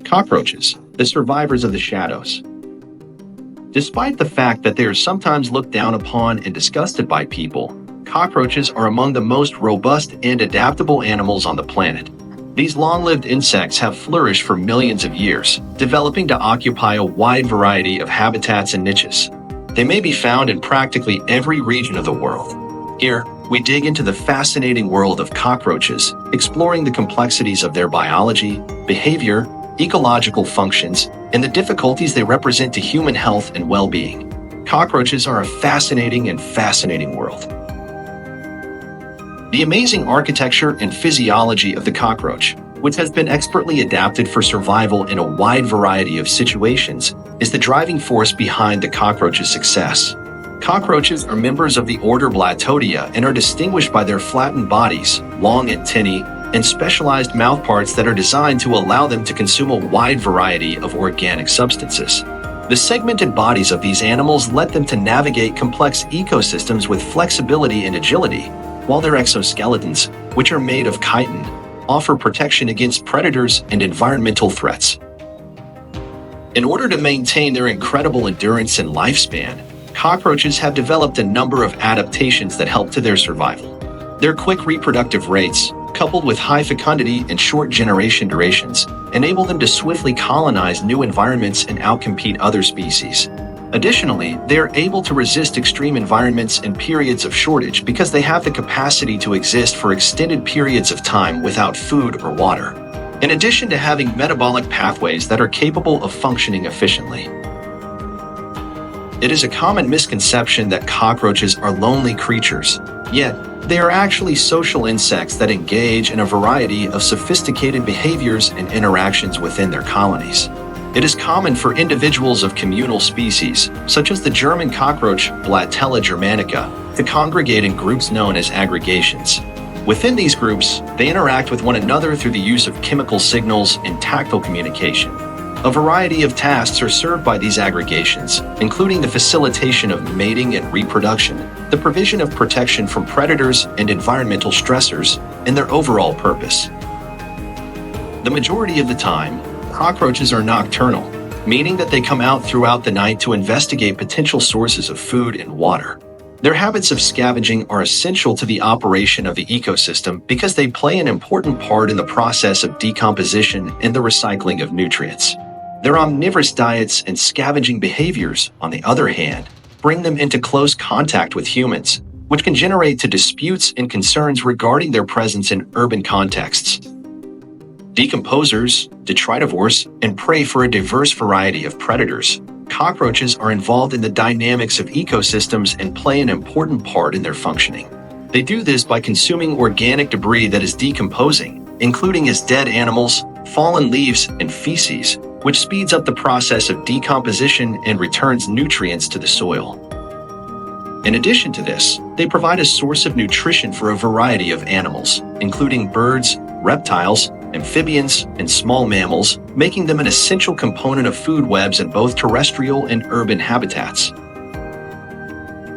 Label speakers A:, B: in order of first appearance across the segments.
A: Cockroaches, the survivors of the shadows. Despite the fact that they are sometimes looked down upon and disgusted by people, cockroaches are among the most robust and adaptable animals on the planet. These long-lived insects have flourished for millions of years, developing to occupy a wide variety of habitats and niches. They may be found in practically every region of the world. Here, we dig into the fascinating world of cockroaches, exploring the complexities of their biology, behavior, ecological functions, and the difficulties they represent to human health and well-being. Cockroaches are a fascinating world. The amazing architecture and physiology of the cockroach, which has been expertly adapted for survival in a wide variety of situations, is the driving force behind the cockroach's success. Cockroaches are members of the order Blattodea and are distinguished by their flattened bodies, long antennae, and specialized mouthparts that are designed to allow them to consume a wide variety of organic substances. The segmented bodies of these animals let them to navigate complex ecosystems with flexibility and agility, while their exoskeletons, which are made of chitin, offer protection against predators and environmental threats. In order to maintain their incredible endurance and lifespan, cockroaches have developed a number of adaptations that help to their survival. Their quick reproductive rates, coupled with high fecundity and short generation durations, enable them to swiftly colonize new environments and outcompete other species. Additionally, they are able to resist extreme environments and periods of shortage because they have the capacity to exist for extended periods of time without food or water, in addition to having metabolic pathways that are capable of functioning efficiently. It is a common misconception that cockroaches are lonely creatures, yet they are actually social insects that engage in a variety of sophisticated behaviors and interactions within their colonies. It is common for individuals of communal species, such as the German cockroach Blattella germanica, to congregate in groups known as aggregations. Within these groups, they interact with one another through the use of chemical signals and tactile communication. A variety of tasks are served by these aggregations, including the facilitation of mating and reproduction, the provision of protection from predators and environmental stressors, and their overall purpose. The majority of the time, cockroaches are nocturnal, meaning that they come out throughout the night to investigate potential sources of food and water. Their habits of scavenging are essential to the operation of the ecosystem because they play an important part in the process of decomposition and the recycling of nutrients. Their omnivorous diets and scavenging behaviors, on the other hand, bring them into close contact with humans, which can generate to disputes and concerns regarding their presence in urban contexts. Decomposers, detritivores, and prey for a diverse variety of predators, cockroaches are involved in the dynamics of ecosystems and play an important part in their functioning. They do this by consuming organic debris that is decomposing, including as dead animals, fallen leaves, and feces, which speeds up the process of decomposition and returns nutrients to the soil. In addition to this, they provide a source of nutrition for a variety of animals, including birds, reptiles, amphibians, and small mammals, making them an essential component of food webs in both terrestrial and urban habitats.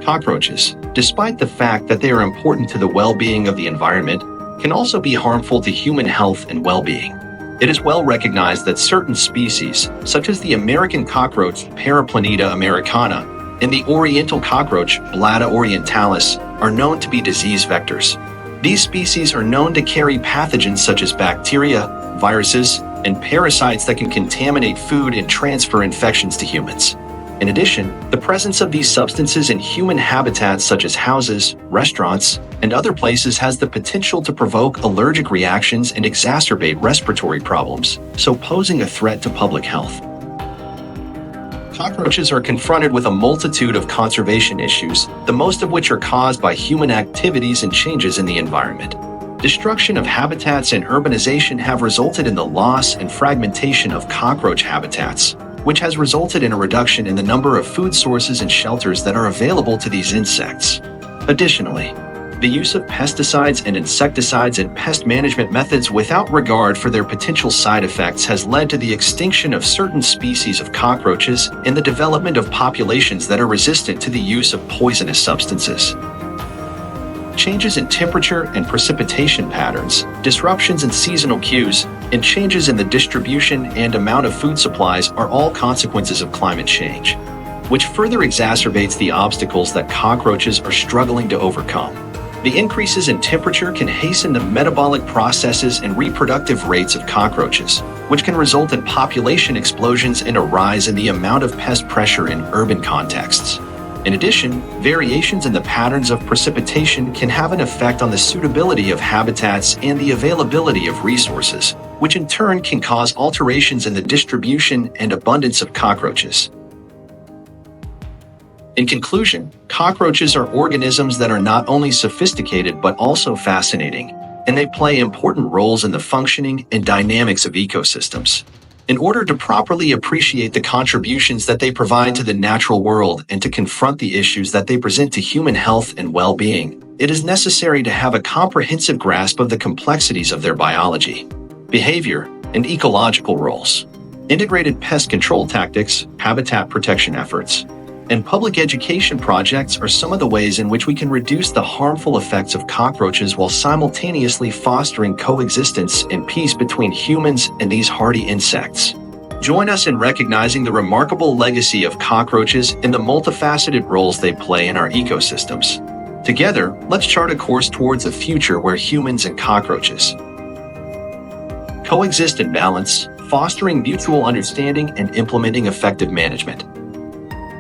A: Cockroaches, despite the fact that they are important to the well-being of the environment, can also be harmful to human health and well-being. It is well recognized that certain species, such as the American cockroach Paraplaneta americana and the Oriental cockroach Blatta orientalis, are known to be disease vectors. These species are known to carry pathogens such as bacteria, viruses, and parasites that can contaminate food and transfer infections to humans. In addition, the presence of these substances in human habitats such as houses, restaurants, and other places has the potential to provoke allergic reactions and exacerbate respiratory problems, so posing a threat to public health. Cockroaches are confronted with a multitude of conservation issues, the most of which are caused by human activities and changes in the environment. Destruction of habitats and urbanization have resulted in the loss and fragmentation of cockroach habitats, which has resulted in a reduction in the number of food sources and shelters that are available to these insects. Additionally, the use of pesticides and insecticides and pest management methods without regard for their potential side effects has led to the extinction of certain species of cockroaches and the development of populations that are resistant to the use of poisonous substances. Changes in temperature and precipitation patterns, disruptions in seasonal cues, and changes in the distribution and amount of food supplies are all consequences of climate change, which further exacerbates the obstacles that cockroaches are struggling to overcome. The increases in temperature can hasten the metabolic processes and reproductive rates of cockroaches, which can result in population explosions and a rise in the amount of pest pressure in urban contexts. In addition, variations in the patterns of precipitation can have an effect on the suitability of habitats and the availability of resources, which in turn can cause alterations in the distribution and abundance of cockroaches. In conclusion, cockroaches are organisms that are not only sophisticated but also fascinating, and they play important roles in the functioning and dynamics of ecosystems. In order to properly appreciate the contributions that they provide to the natural world and to confront the issues that they present to human health and well-being, it is necessary to have a comprehensive grasp of the complexities of their biology, behavior, and ecological roles. Integrated pest control tactics, habitat protection efforts, and public education projects are some of the ways in which we can reduce the harmful effects of cockroaches while simultaneously fostering coexistence and peace between humans and these hardy insects. Join us in recognizing the remarkable legacy of cockroaches and the multifaceted roles they play in our ecosystems. Together, let's chart a course towards a future where humans and cockroaches coexist in balance, fostering mutual understanding and implementing effective management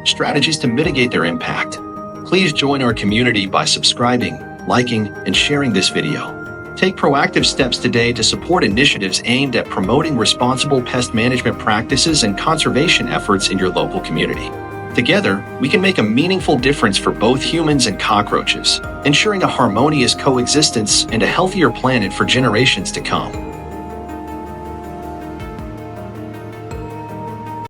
A: strategies to mitigate their impact. Please join our community by subscribing, liking, and sharing this video. Take proactive steps today to support initiatives aimed at promoting responsible pest management practices and conservation efforts in your local community. Together, we can make a meaningful difference for both humans and cockroaches, ensuring a harmonious coexistence and a healthier planet for generations to come.